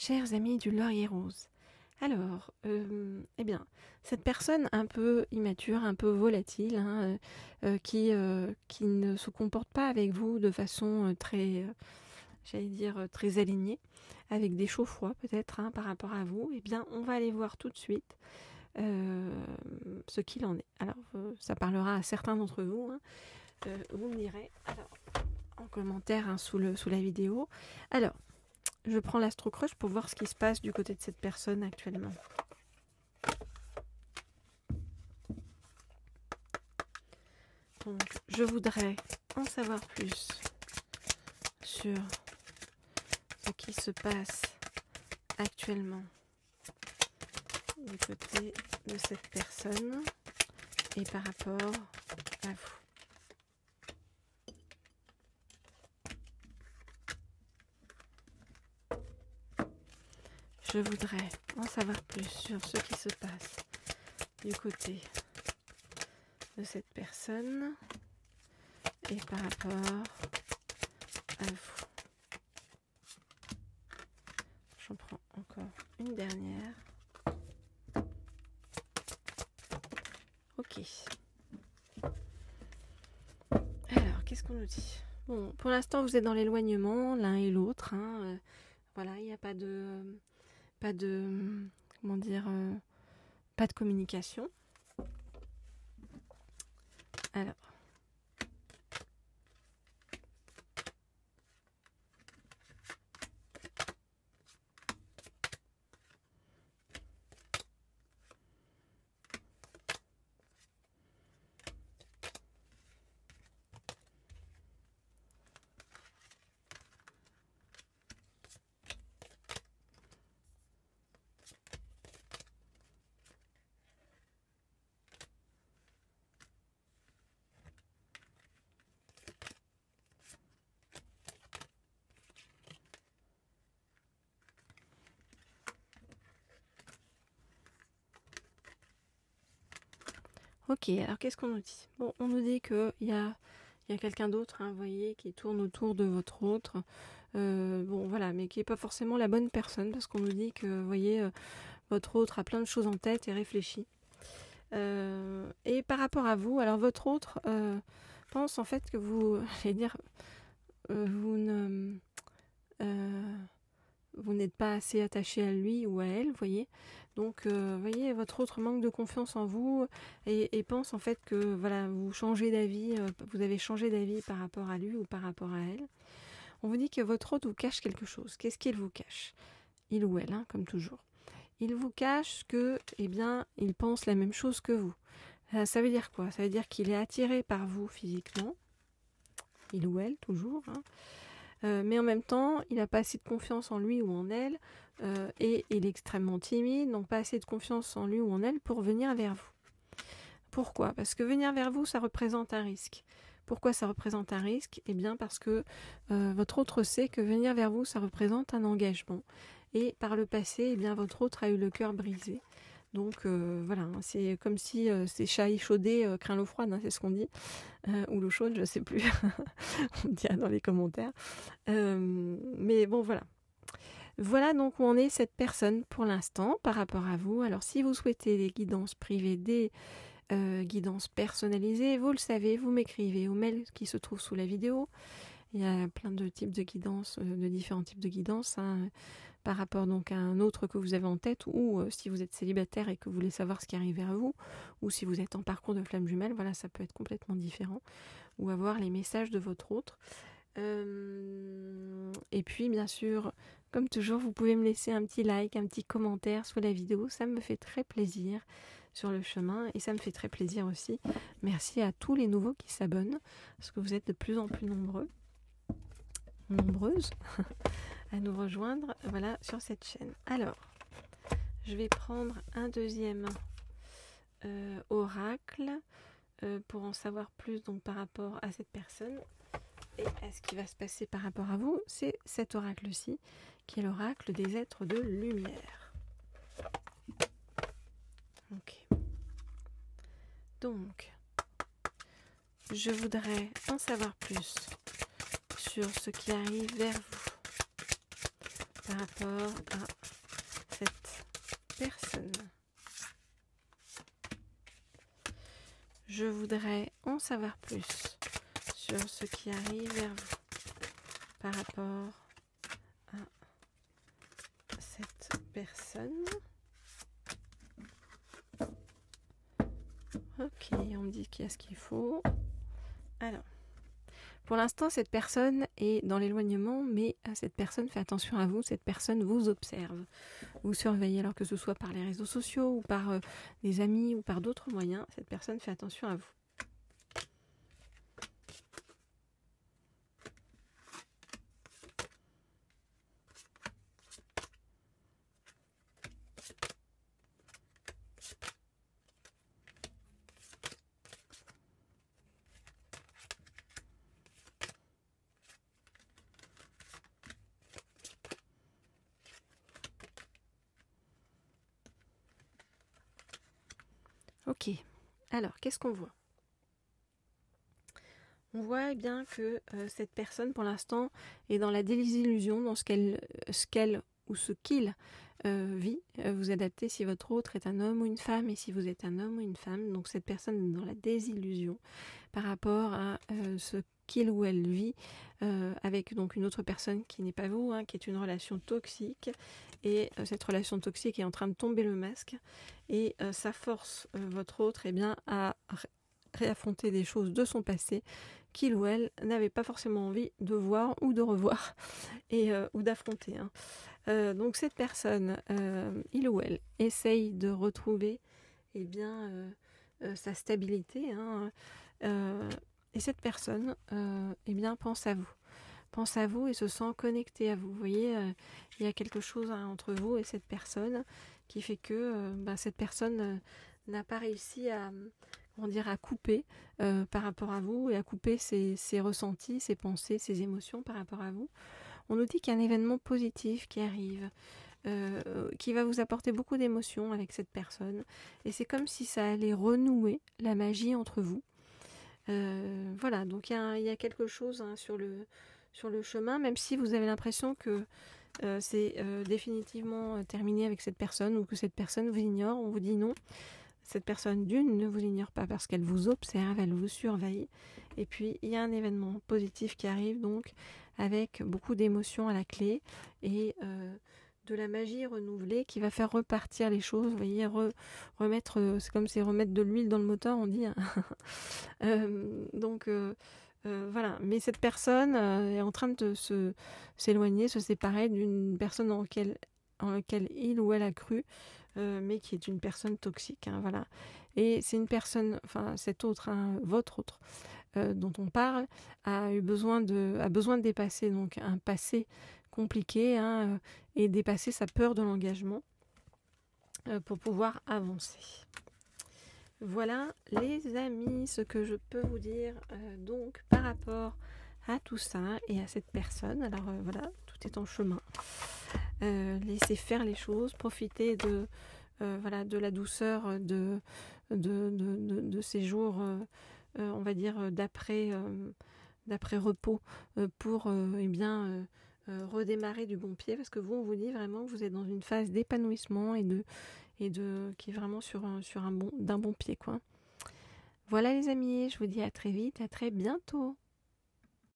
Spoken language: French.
Chers amis du Laurier Rose, alors, eh bien, cette personne un peu immature, un peu volatile, hein, qui ne se comporte pas avec vous de façon très, j'allais dire, très alignée, avec des chauds-froids peut-être hein, par rapport à vous, eh bien, on va aller voir tout de suite ce qu'il en est. Alors, ça parlera à certains d'entre vous, hein, vous me direz, alors, en commentaire hein, sous la vidéo. Alors, je prends l'astro-crush pour voir ce qui se passe du côté de cette personne actuellement. Donc, je voudrais en savoir plus sur ce qui se passe actuellement du côté de cette personne et par rapport à vous. Je voudrais en savoir plus sur ce qui se passe du côté de cette personne et par rapport à vous. J'en prends encore une dernière. Ok. Alors, qu'est-ce qu'on nous dit? Bon, pour l'instant, vous êtes dans l'éloignement, l'un et l'autre. Hein, voilà, il n'y a pas de comment dire, pas de communication. Alors. Ok, alors qu'est-ce qu'on nous dit? Bon, on nous dit qu'il y a quelqu'un d'autre, hein, vous voyez, qui tourne autour de votre autre. Bon, voilà, mais qui n'est pas forcément la bonne personne, parce qu'on nous dit que, vous voyez, votre autre a plein de choses en tête et réfléchit. Et par rapport à vous, alors votre autre pense en fait que vous, j'allais dire, vous n'êtes pas assez attaché à lui ou à elle, vous voyez. Donc, vous voyez, votre autre manque de confiance en vous et pense en fait que voilà, vous changez d'avis, vous avez changé d'avis par rapport à lui ou par rapport à elle. On vous dit que votre autre vous cache quelque chose. Qu'est-ce qu'il vous cache? Il ou elle, hein, comme toujours. Il vous cache que, eh bien, il pense la même chose que vous. Ça veut dire quoi? Ça veut dire qu'il est attiré par vous physiquement, il ou elle, toujours, hein. Mais en même temps, il n'a pas assez de confiance en lui ou en elle, et il est extrêmement timide, donc pas assez de confiance en lui ou en elle pour venir vers vous. Pourquoi? Parce que venir vers vous, ça représente un risque. Pourquoi ça représente un risque? Eh bien parce que votre autre sait que venir vers vous, ça représente un engagement. Et par le passé, eh bien votre autre a eu le cœur brisé. Donc voilà, c'est comme si c'est chat échaudé craint l'eau froide, hein, c'est ce qu'on dit, ou l'eau chaude, je ne sais plus, on me dira dans les commentaires. Mais bon, voilà. Voilà donc où en est cette personne pour l'instant par rapport à vous. Alors si vous souhaitez des guidances privées, des guidances personnalisées, vous le savez, vous m'écrivez au mail qui se trouve sous la vidéo. Il y a plein de types de guidances, de différents types de guidances, hein, par rapport donc à un autre que vous avez en tête, ou si vous êtes célibataire et que vous voulez savoir ce qui arrive vers vous, ou si vous êtes en parcours de flamme jumelle, voilà, ça peut être complètement différent, ou avoir les messages de votre autre. Et puis bien sûr, comme toujours, vous pouvez me laisser un petit like, un petit commentaire sous la vidéo, ça me fait très plaisir sur le chemin et ça me fait très plaisir aussi. Merci à tous les nouveaux qui s'abonnent, parce que vous êtes de plus en plus nombreuses à nous rejoindre, voilà, sur cette chaîne. Alors, je vais prendre un deuxième oracle pour en savoir plus donc par rapport à cette personne et à ce qui va se passer par rapport à vous. C'est cet oracle-ci qui est l'oracle des êtres de lumière. Ok. Donc, je voudrais en savoir plus sur ce qui arrive vers vous par rapport à cette personne. Je voudrais en savoir plus sur ce qui arrive vers vous par rapport à cette personne. Ok, on me dit qu'il y a ce qu'il faut. Alors, pour l'instant, cette personne est dans l'éloignement, mais cette personne fait attention à vous, cette personne vous observe, vous surveille, alors que ce soit par les réseaux sociaux ou par des amis ou par d'autres moyens, cette personne fait attention à vous. Ok, alors qu'est-ce qu'on voit? On voit bien que cette personne, pour l'instant, est dans la désillusion, dans ce qu'elle ou ce qu'il vit. Vous adaptez si votre autre est un homme ou une femme, et si vous êtes un homme ou une femme. Donc cette personne est dans la désillusion par rapport à ce qu'il ou elle vit avec donc une autre personne qui n'est pas vous, qui est une relation toxique. Et cette relation toxique est en train de tomber le masque. Et ça force votre autre à réaffronter des choses de son passé qu'il ou elle n'avait pas forcément envie de voir ou de revoir ou d'affronter. Donc cette personne, il ou elle, essaye de retrouver sa stabilité. Et cette personne pense à vous. Pense à vous et se sent connecté à vous. Vous voyez, il y a quelque chose entre vous et cette personne qui fait que cette personne n'a pas réussi à couper par rapport à vous et à couper ses ressentis, ses pensées, ses émotions par rapport à vous. On nous dit qu'il y a un événement positif qui arrive, qui va vous apporter beaucoup d'émotions avec cette personne. Et c'est comme si ça allait renouer la magie entre vous. Voilà, donc il y a quelque chose sur le chemin, même si vous avez l'impression que c'est définitivement terminé avec cette personne ou que cette personne vous ignore, on vous dit non. Cette personne d'une ne vous ignore pas parce qu'elle vous observe, elle vous surveille. Et puis il y a un événement positif qui arrive donc avec beaucoup d'émotions à la clé et de la magie renouvelée qui va faire repartir les choses. Vous voyez, remettre, c'est comme si remettre de l'huile dans le moteur, on dit. Voilà, mais cette personne est en train de s'éloigner, se séparer d'une personne en laquelle il ou elle a cru, mais qui est une personne toxique. Voilà. Et c'est une personne, enfin cet autre, votre autre, dont on parle, a besoin de dépasser donc un passé compliqué et dépasser sa peur de l'engagement pour pouvoir avancer. Voilà les amis, ce que je peux vous dire donc par rapport à tout ça et à cette personne. Alors voilà, tout est en chemin. Laissez faire les choses, profitez de la douceur de ces jours, on va dire d'après repos pour redémarrer du bon pied, parce que on vous dit vraiment que vous êtes dans une phase d'épanouissement qui est vraiment d'un bon pied, quoi. Voilà les amis, je vous dis à très vite, à très bientôt.